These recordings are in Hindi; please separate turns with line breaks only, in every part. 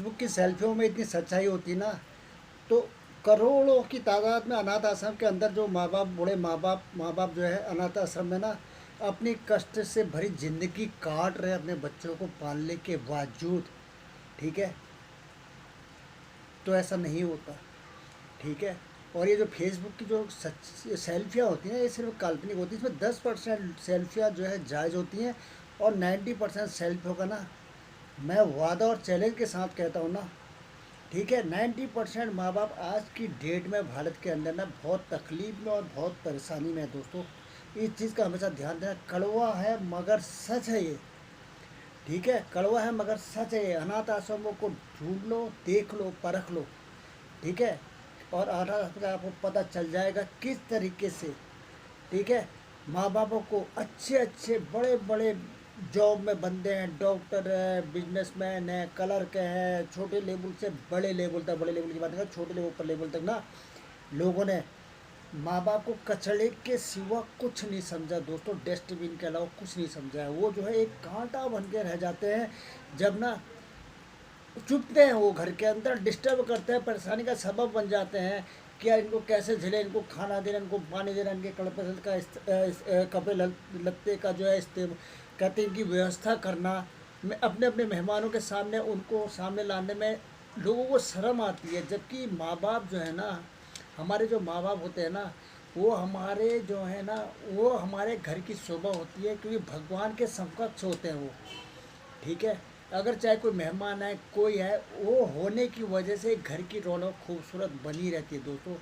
फेसबुक की सेल्फियों में इतनी सच्चाई होती ना, तो करोड़ों की तादाद में अनाथ आश्रम के अंदर जो माँ बाप, बूढ़े माँ बाप जो है अनाथ आश्रम में ना, अपनी कष्ट से भरी जिंदगी काट रहे हैं अपने बच्चों को पालने के बावजूद। ठीक है, तो ऐसा नहीं होता। ठीक है। और ये जो फेसबुक की जो सच सेल्फियाँ होती हैं, ये सिर्फ काल्पनिक होती है। इसमें 10% सेल्फियाँ जो है जायज़ होती हैं, और 90% सेल्फियों का ना, मैं वादा और चैलेंज के साथ कहता हूँ ना, ठीक है, 90% माँ बाप आज की डेट में भारत के अंदर ना बहुत तकलीफ में और बहुत परेशानी में है दोस्तों। इस चीज़ का हमेशा ध्यान देना, कड़वा है मगर सच है ये। ठीक है, कड़वा है मगर सच है ये। अनाथ आश्रमों को ढूंढ लो, देख लो, परख लो। ठीक है, और अनाथ आश्रम का आपको पता चल जाएगा किस तरीके से। ठीक है, माँ बापों को अच्छे अच्छे बड़े बड़े जॉब में बंदे हैं, डॉक्टर है, बिजनेसमैन है, क्लर्क है, छोटे लेवल से बड़े लेवल तक, बड़े लेवल की बात नहीं, छोटे लेवल पर लेवल तक ना, लोगों ने माँ बाप को कचड़े के सिवा कुछ नहीं समझा दोस्तों, डस्टबिन के अलावा कुछ नहीं समझा है। वो जो है एक कांटा बन के रह जाते हैं, जब ना चुपते हैं, वो घर के अंदर डिस्टर्ब करते हैं, परेशानी का सबब बन जाते हैं। क्या इनको कैसे झेले, इनको खाना देना, इनको पानी देना, इनके कपड़े का कपड़े लत्ते का जो है कहते हैं इनकी व्यवस्था करना। मैं अपने अपने मेहमानों के सामने उनको सामने लाने में लोगों को शर्म आती है। जबकि माँ बाप जो है ना, हमारे जो माँ बाप होते हैं ना, वो हमारे जो है ना, वो हमारे घर की शोभा होती है, क्योंकि भगवान के समकक्ष होते हैं वो। ठीक है, अगर चाहे कोई मेहमान आए, कोई है, वो होने की वजह से घर की रौनक खूबसूरत बनी रहती है दोस्तों।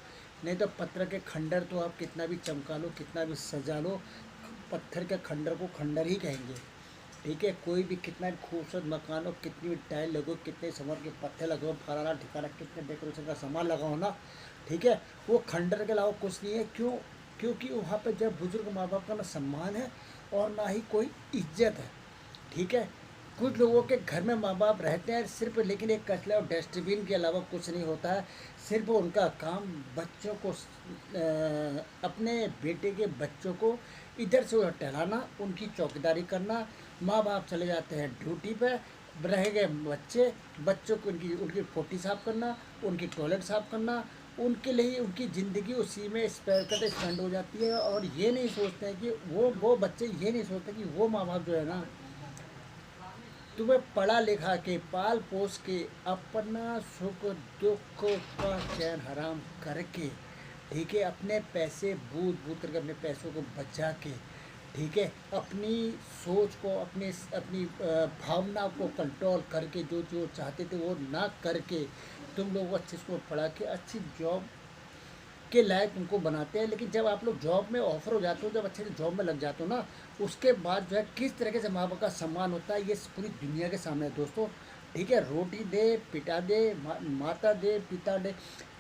नहीं तो पत्थर के खंडर तो आप कितना भी चमका लो, कितना भी सजा लो, पत्थर के खंडर को खंडर ही कहेंगे। ठीक है, कोई भी कितना भी खूबसूरत मकान हो, कितनी भी टाइल लगो, कितने समर के पत्थर लगो, फलाना ठिकाना, कितने डेकोरेशन का सामान लगाओ ना, ठीक है, वो खंडर के अलावा कुछ नहीं है। क्यों? क्योंकि वहाँ पे जब बुजुर्ग माँ बाप का ना सम्मान है और ना ही कोई इज्जत है। ठीक है, कुछ लोगों के घर में माँ बाप रहते हैं सिर्फ, लेकिन एक कचरा और डस्टबिन के अलावा कुछ नहीं होता है। सिर्फ उनका काम बच्चों को अपने बेटे के बच्चों को इधर से उधर टहलाना, उनकी चौकीदारी करना। माँ बाप चले जाते हैं ड्यूटी पे, रह गए बच्चे, बच्चों को उनकी उनकी पोटी साफ करना, उनकी टॉयलेट साफ करना, उनके लिए उनकी ज़िंदगी उसी में स्पेंड हो जाती है। और ये नहीं सोचते हैं कि वो बच्चे ये नहीं सोचते कि वो माँ बाप जो है ना, तुम्हें पढ़ा लिखा के पाल पोस के अपना सुख दुख का चैन हराम करके, ठीक है, अपने पैसे बूझ बूझ करके अपने पैसों को बचा के, ठीक है, अपनी सोच को, अपने अपनी भावना को कंट्रोल करके जो जो चाहते थे वो ना करके, तुम लोग अच्छे स्कूल पढ़ा के अच्छी जॉब के लायक उनको बनाते हैं। लेकिन जब आप लोग जॉब में ऑफर हो जाते हो, जब अच्छे से जॉब में लग जाते हो ना, उसके बाद जो है किस तरीके से माँ बाप का सम्मान होता है, ये पूरी दुनिया के सामने है दोस्तों। ठीक है, रोटी दे, पिटा दे, माता दे, पिता दे,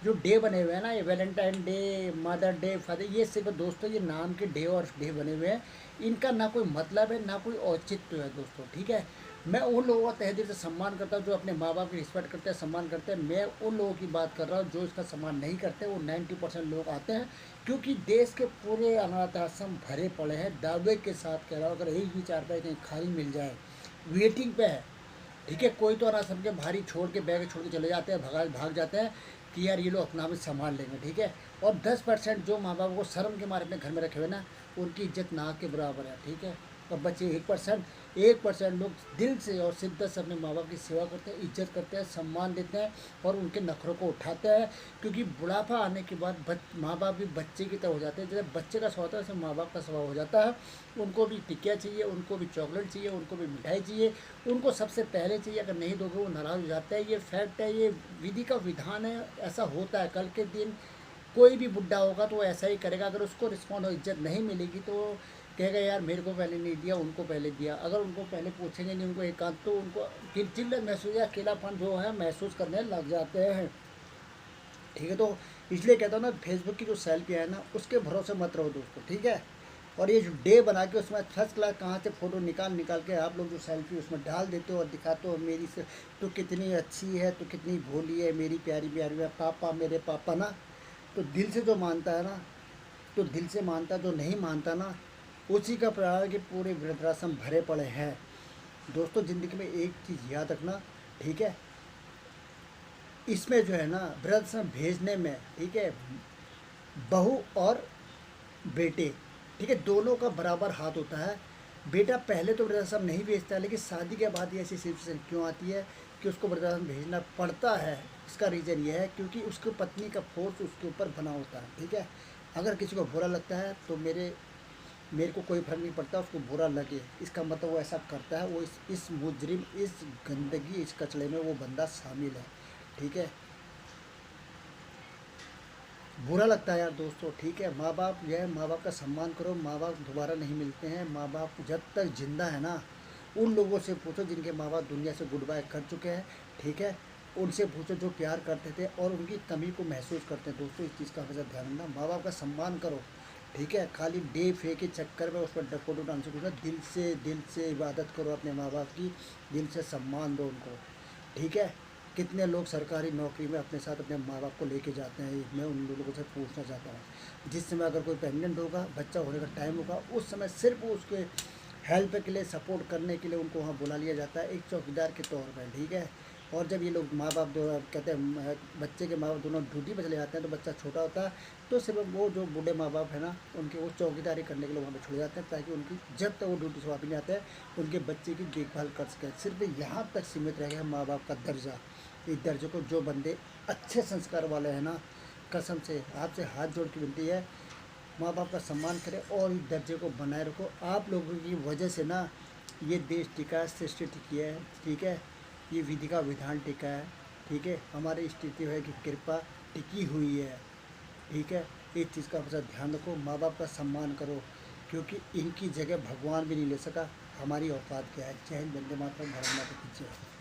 जो डे बने हुए हैं ना, ये Valentine day, mother day, father, ये सिर्फ दोस्तों ये नाम के डे और डे बने हुए हैं। इनका ना कोई मतलब है, ना कोई औचित्य है दोस्तों। ठीक है, मैं उन लोगों का तहे दिल से सम्मान करता हूँ जो अपने माँ बाप की रिस्पेक्ट करते हैं, सम्मान करते हैं। मैं उन लोगों की बात कर रहा हूँ जो इसका सम्मान नहीं करते। वो 90% लोग आते हैं, क्योंकि देश के पूरे अनाथ आश्रम भरे पड़े हैं। दावे के साथ कह रहा हूँ, अगर एक भी चारपाई कहीं खाली मिल जाए, वेटिंग पे है। ठीक है, कोई तो अनाथ आश्रम के भारी छोड़ के, बैग छोड़ के चले जाते हैं, भाग जाते हैं कि यार ये लोग अपना भी संभाल लेंगे। ठीक है, और 10% जो माँ बाप को शर्म के मारे अपने घर में रखे हुए ना, उनकी इज्जत ना के बराबर है। ठीक है, और बच्चे 1% लोग दिल से और शिद्दत से अपने माँ बाप की सेवा करते हैं, इज्जत करते हैं, सम्मान देते हैं और उनके नखरों को उठाते हैं। क्योंकि बुढ़ापा आने के बाद माँ बाप भी बच्चे की तरह हो जाते हैं। जैसे बच्चे का स्वभाव होता है, वैसे माँ बाप का स्वभाव हो जाता है। उनको भी टिकिया चाहिए, उनको भी चॉकलेट चाहिए, उनको भी मिठाई चाहिए, उनको सबसे पहले चाहिए। अगर नहीं दोगे वो नाराज़ हो जाता है। ये फैक्ट है, ये विधि का विधान है, ऐसा होता है। कल के दिन कोई भी बुढ़ा होगा तो वो ऐसा ही करेगा। अगर उसको रिस्पॉन्ड और इज्जत नहीं मिलेगी तो कहेगा यार मेरे को पहले नहीं दिया, उनको पहले दिया। अगर उनको पहले पूछेंगे नहीं, उनको एकांत, तो उनको चिल्लत महसूस या अकेलापन जो है महसूस करने लग जाते हैं। ठीक है, तो इसलिए कहता हूँ ना, फेसबुक की जो सेल्फी है ना, उसके भरोसे मत रहो दोस्तों। ठीक है, और ये जो डे बना के उसमें फर्स्ट क्लास कहाँ से फ़ोटो निकाल निकाल के आप लोग जो सेल्फी उसमें डाल देते हो और दिखाते हो, मेरी से तो कितनी अच्छी है, तो कितनी भोली है, मेरी प्यारी प्यारी है, पापा मेरे पापा ना। तो दिल से जो मानता है ना, तो दिल से मानता है। जो नहीं मानता ना, उसी का प्रयास है कि पूरे वृद्धाश्रम भरे पड़े हैं। दोस्तों ज़िंदगी में एक चीज़ याद रखना, ठीक है, इसमें जो है ना वृद्धाश्रम भेजने में, ठीक है, बहू और बेटे, ठीक है, दोनों का बराबर हाथ होता है। बेटा पहले तो वृद्धाश्रम नहीं भेजता है, लेकिन शादी के बाद ये ऐसी सिचुएशन क्यों आती है कि उसको वृद्धाश्रम भेजना पड़ता है। इसका रीज़न ये है क्योंकि उसकी पत्नी का फोर्स उसके ऊपर बना होता है, ठीक है। अगर किसी को बुरा लगता है तो मेरे मेरे को कोई फर्क नहीं पड़ता, उसको बुरा लगे, इसका मतलब वो ऐसा करता है, वो इस मुजरिम, इस गंदगी, इस कचड़े में वो बंदा शामिल है, ठीक है। बुरा लगता है यार दोस्तों, ठीक है। माँ बाप जो है, माँ बाप का सम्मान करो। माँ बाप दोबारा नहीं मिलते हैं। माँ बाप जब तक जिंदा है ना, उन लोगों से पूछो जिनके माँ बाप दुनिया से गुड बाय कर चुके हैं, ठीक है। उनसे पूछो जो प्यार करते थे और उनकी कमी को महसूस करते हैं। दोस्तों इस चीज़ का हमेशा ध्यान रखना, माँ बाप का सम्मान करो, ठीक है। खाली डे फे के चक्कर में उस पर फोटो डांस करो, दिल से इबादत करो अपने माँ बाप की, दिल से सम्मान दो उनको, ठीक है। कितने लोग सरकारी नौकरी में अपने साथ अपने माँ बाप को लेके जाते हैं, मैं उन लोगों से पूछना चाहता हूँ। जिस समय अगर कोई प्रेगनेंट होगा, बच्चा होने का टाइम होगा, उस समय सिर्फ उसके हेल्प के लिए, सपोर्ट करने के लिए उनको वहाँ बुला लिया जाता है एक चौकीदार के तौर पर, ठीक है। और जब ये लोग माँ बाप जो कहते हैं, बच्चे के माँ बाप दोनों ड्यूटी पर चले जाते हैं, तो बच्चा छोटा होता है, तो सिर्फ वो जो बूढ़े माँ बाप है ना, उनके वो चौकीदारी करने के लिए वहाँ पर छोड़ जाते हैं, ताकि उनकी जब तक वो ड्यूटी से वापस नहीं आते हैं उनके बच्चे की देखभाल कर सकें। सिर्फ यहाँ तक सीमित रह गया माँ बाप का दर्जा। इस दर्जे को जो बंदे अच्छे संस्कार वाले हैं ना, कसम से आपसे हाथ जोड़ के विनती है, माँ बाप का सम्मान करें और इस दर्जे को बनाए रखो। आप लोगों की वजह से ना ये देश टिका है, सृष्टि टिकी है, ठीक है। ये विधि का विधान टिका है, ठीक है। हमारी स्थिति है कि कृपा टिकी हुई है, ठीक है। इस चीज़ का हमेशा ध्यान रखो, माँ बाप का सम्मान करो, क्योंकि इनकी जगह भगवान भी नहीं ले सका। हमारी औकात क्या है। जय हिंद, वंदे मातरम, भारत माता की जय।